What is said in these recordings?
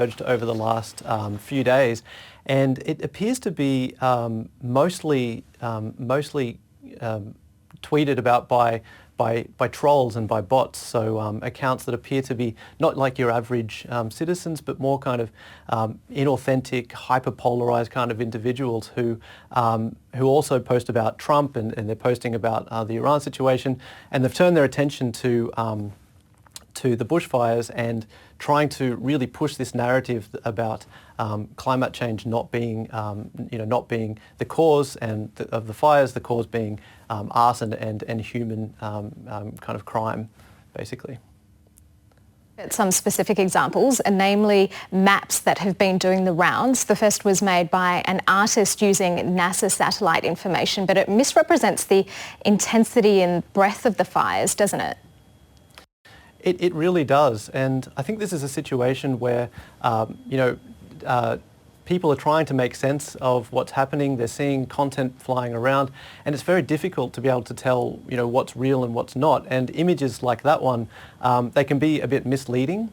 emerged over the last few days, and it appears to be mostly tweeted about by trolls and by bots, so accounts that appear to be not like your average citizens, but more kind of inauthentic, hyper-polarized kind of individuals who also post about Trump, and they're posting about the Iran situation, and they've turned their attention to the bushfires and trying to really push this narrative about climate change not being, not being the cause of the fires, the cause being arson and human kind of crime, basically. Some specific examples, and namely maps that have been doing the rounds. The first was made by an artist using NASA satellite information, but it misrepresents the intensity and breadth of the fires, doesn't it? It really does, and I think this is a situation where, people are trying to make sense of what's happening. They're seeing content flying around, and it's very difficult to be able to tell, what's real and what's not. And images like that one, they can be a bit misleading.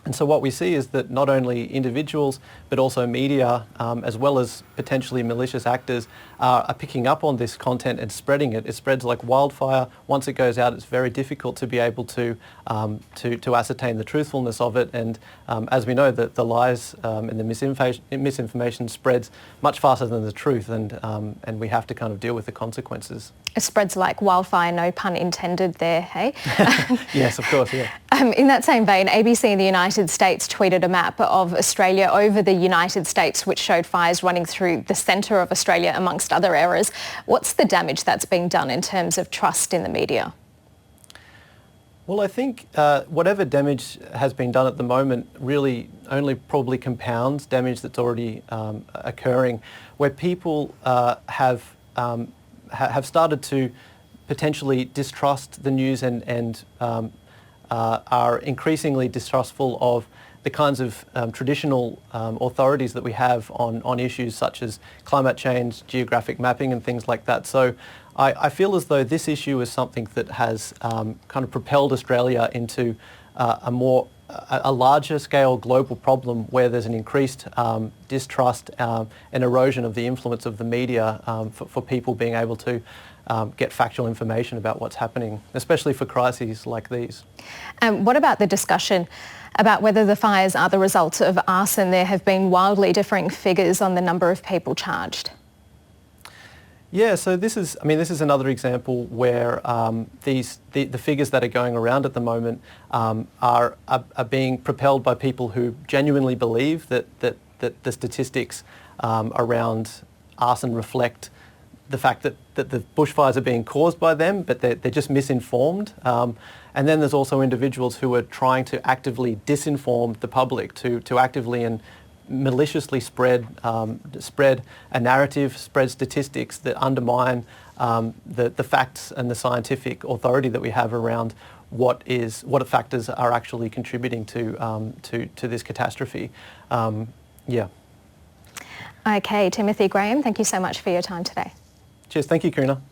And so what we see is that not only individuals, but also media, as well as potentially malicious actors, are picking up on this content and spreading it. It spreads like wildfire. Once it goes out, it's very difficult to be able to ascertain the truthfulness of it. And as we know, the lies and the misinformation spreads much faster than the truth, and we have to kind of deal with the consequences. It spreads like wildfire, no pun intended there, hey? Yes, of course, yeah. In that same vein, ABC in the United States tweeted a map of Australia over the United States, which showed fires running through the centre of Australia, amongst other areas. What's the damage that's being done in terms of trust in the media? Well, I think whatever damage has been done at the moment really only probably compounds damage that's already occurring, where people have started to potentially distrust the news and are increasingly distrustful of the kinds of traditional authorities that we have on issues such as climate change, geographic mapping and things like that. So I feel as though this issue is something that has kind of propelled Australia into a larger scale global problem where there's an increased distrust and erosion of the influence of the media for people being able to get factual information about what's happening, especially for crises like these. What about the discussion about whether the fires are the result of arson? There have been wildly differing figures on the number of people charged. Yeah, so this is another example where the figures that are going around at the moment are being propelled by people who genuinely believe that the statistics around arson reflect the fact that the bushfires are being caused by them, but they're just misinformed. And then there's also individuals who are trying to actively disinform the public, to actively and maliciously spread a narrative, spread statistics that undermine the facts and the scientific authority that we have around what factors are actually contributing to this catastrophe. Yeah. Okay, Timothy Graham, thank you so much for your time today. Cheers. Thank you, Karina.